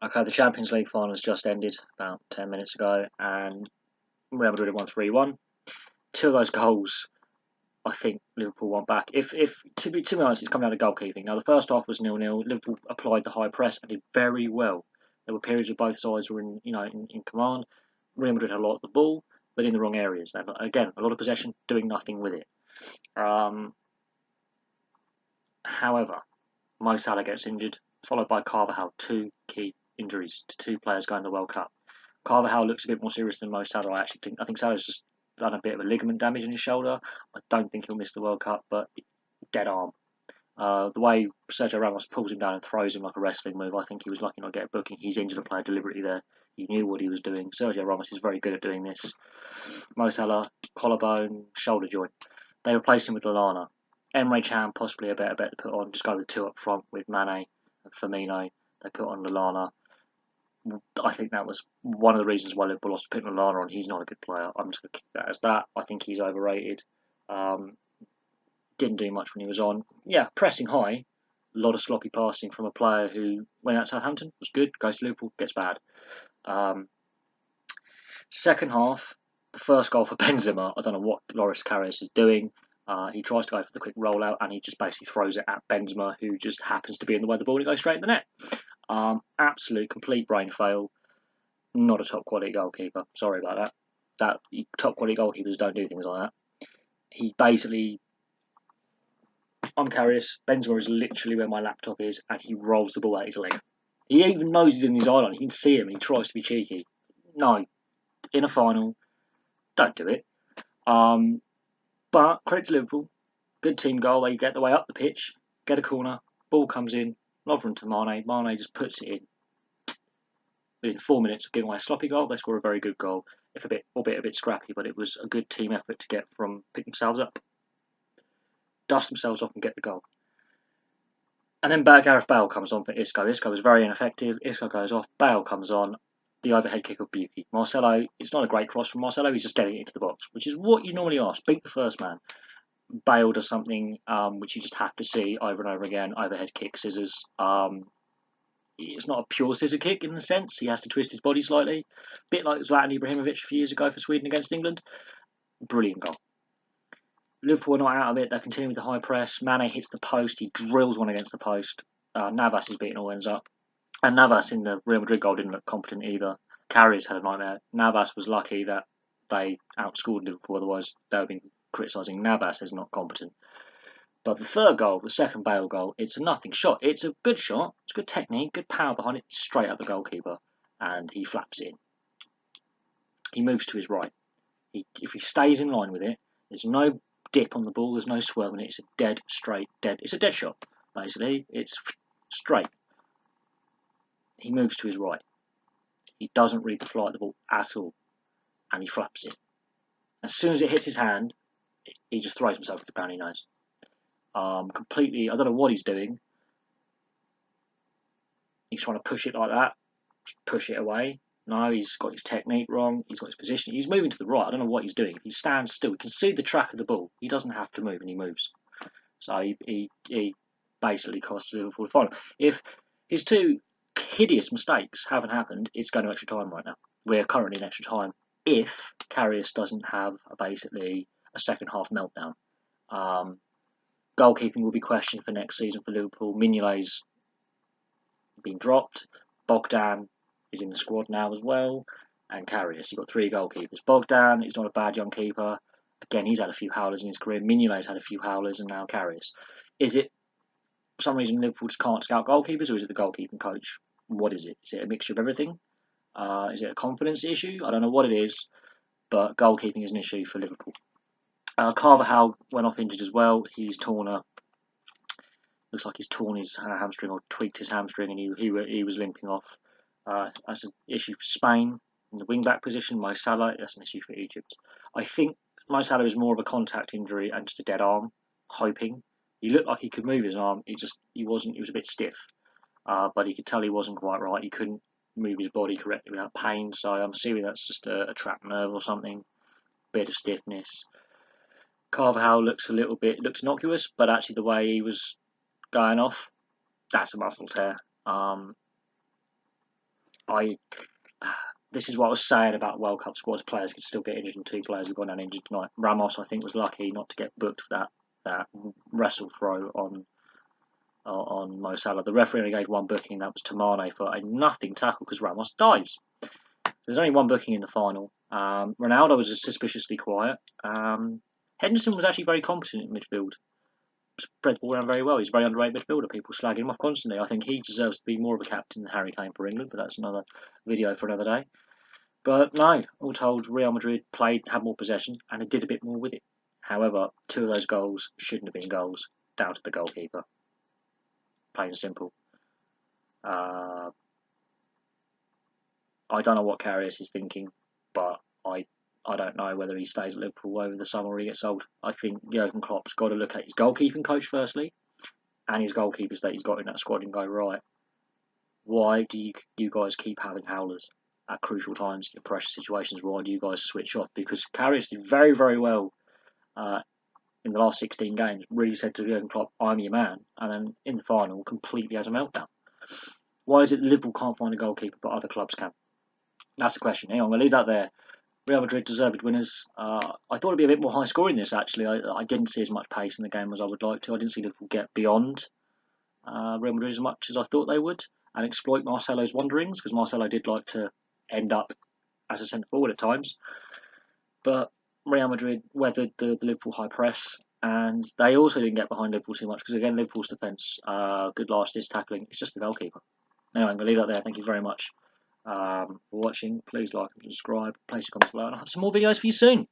Okay, the Champions League final has just ended about 10 minutes ago, and Real Madrid won 3-1. Two of those goals, I think Liverpool won back. If to be honest, it's come down to goalkeeping. Now, the first half was 0-0. Liverpool applied the high press and did very well. There were periods where both sides were in command. Real Madrid had a lot of the ball, but in the wrong areas. They again, a lot of possession, doing nothing with it. However, Mo Salah gets injured, followed by Carvajal. Two key injuries to two players going to the World Cup. Carvajal looks a bit more serious than Mo Salah. I think Salah's just done a bit of a ligament damage in his shoulder. I don't think he'll miss the World Cup, but dead arm. The way Sergio Ramos pulls him down and throws him like a wrestling move, I think he was lucky not to get a booking. He's injured a player deliberately there. He knew what he was doing. Sergio Ramos is very good at doing this. Mo Salah, collarbone, shoulder joint. They replace him with Lallana. Emre Can, possibly a better bet to put on. Just go with two up front with Mane and Firmino. They put on Lallana. I think that was one of the reasons why Liverpool lost putting Lallana on. He's not a good player. I'm just going to keep that as that. I think he's overrated. Didn't do much when he was on. Yeah, pressing high. A lot of sloppy passing from a player who, when at Southampton, was good. Goes to Liverpool, gets bad. Second half, the first goal for Benzema. I don't know what Loris Karius is doing. He tries to go for the quick rollout and he just basically throws it at Benzema, who just happens to be in the way of the ball and it goes straight in the net. Absolute complete brain fail. Not a top quality goalkeeper. Sorry about that. Top quality goalkeepers don't do things like that. He basically, I'm Karius. Benzema is literally where my laptop is, and he rolls the ball out his leg. He even knows he's in his eye line. You can see him. He tries to be cheeky. No, in a final, don't do it. But credit to Liverpool. Good team goal. They get the way up the pitch, get a corner, ball comes in, Lovren to Mane. Mane just puts it in. Within 4 minutes of giving away a sloppy goal, they score a very good goal. Albeit a bit scrappy, but it was a good team effort to pick themselves up, dust themselves off, and get the goal. And then Gareth Bale comes on for Isco. Isco was very ineffective. Isco goes off. Bale comes on. The overhead kick of beauty. Marcelo, it's not a great cross from Marcelo. He's just getting it into the box, which is what you normally ask. Beat the first man. Bale does something which you just have to see over and over again. Overhead kick, scissors. It's not a pure scissor kick in the sense. He has to twist his body slightly. A bit like Zlatan Ibrahimovic a few years ago for Sweden against England. Brilliant goal. Liverpool are not out of it. They continue with the high press. Mane hits the post. He drills one against the post. Navas is beating all ends up. And Navas in the Real Madrid goal didn't look competent either. Karius had a nightmare. Navas was lucky that they outscored Liverpool. Otherwise, they would have been criticising Navas as not competent. But the third goal, the second Bale goal, it's a nothing shot. It's a good shot. It's good technique, good power behind it. Straight at the goalkeeper. And he flaps it in. He moves to his right. If he stays in line with it, there's no dip on the ball. There's no swirl in it. It's a dead, straight, dead. It's a dead shot, basically. It's straight. He moves to his right. He doesn't read the flight of the ball at all. And he flaps it. As soon as it hits his hand, he just throws himself at the ground. He knows. Completely, I don't know what he's doing. He's trying to push it like that. Push it away. No, he's got his technique wrong. He's got his position. He's moving to the right. I don't know what he's doing. He stands still. He can see the track of the ball. He doesn't have to move, and he moves. So he basically costs Liverpool the final. If his two hideous mistakes haven't happened, it's going to extra time right now. We're currently in extra time if Karius doesn't have basically a second half meltdown. Goalkeeping will be questioned for next season for Liverpool. Mignolet's been dropped. Bogdan is in the squad now as well. And Karius, you've got three goalkeepers. Bogdan is not a bad young keeper. Again, he's had a few howlers in his career. Mignolet's had a few howlers, and now Karius. Is it for some reason Liverpool just can't scout goalkeepers, or is it the goalkeeping coach? What is it? Is it a mixture of everything? Is it a confidence issue? I don't know what it is, but goalkeeping is an issue for Liverpool. Carvajal went off injured as well. Looks like he's torn his hamstring or tweaked his hamstring, and he was limping off. That's an issue for Spain in the wing-back position. Mo Salah, that's an issue for Egypt. I think Mo Salah is more of a contact injury and just a dead arm, hoping. He looked like he could move his arm. He wasn't. He was a bit stiff, but he could tell he wasn't quite right. He couldn't move his body correctly without pain. So I'm assuming that's just a trapped nerve or something. Bit of stiffness. Carvajal looks innocuous, but actually the way he was going off, that's a muscle tear. This is what I was saying about World Cup squads. Players could still get injured, and 2 players have gone down injured tonight. Ramos, I think, was lucky not to get booked for that wrestle throw on Mo Salah. The referee only gave 1 booking, and that was to Mane for a nothing tackle because Ramos dives. So there's only 1 booking in the final. Ronaldo was suspiciously quiet. Henderson was actually very competent in midfield. Spread the ball around very well. He's a very underrated midfielder. People slagging him off constantly. I think he deserves to be more of a captain than Harry Kane for England, but that's another video for another day. But no, all told, Real Madrid had more possession, and they did a bit more with it. However, 2 of those goals shouldn't have been goals, down to the goalkeeper. Plain and simple. I don't know what Karius is thinking, but I don't know whether he stays at Liverpool over the summer or he gets sold. I think Jurgen Klopp's got to look at his goalkeeping coach firstly, and his goalkeepers that he's got in that squad and go, right, why do you guys keep having howlers at crucial times in pressure situations? Why do you guys switch off? Because Karius did very, very well in the last 16 games. Really said to Jurgen Klopp, I'm your man. And then in the final, completely has a meltdown. Why is it Liverpool can't find a goalkeeper but other clubs can? That's the question. Anyway, I'm going to leave that there. Real Madrid deserved winners. I thought it'd be a bit more high scoring this, actually. I didn't see as much pace in the game as I would like to. I didn't see Liverpool get beyond Real Madrid as much as I thought they would and exploit Marcelo's wanderings, because Marcelo did like to end up as a centre forward at times. But Real Madrid weathered the Liverpool high press, and they also didn't get behind Liverpool too much, because again, Liverpool's defence, good last-ditch tackling, it's just the goalkeeper. Anyway, I'm going to leave that there. Thank you very much for watching. Please like and subscribe, place your comments below, and I'll have some more videos for you soon.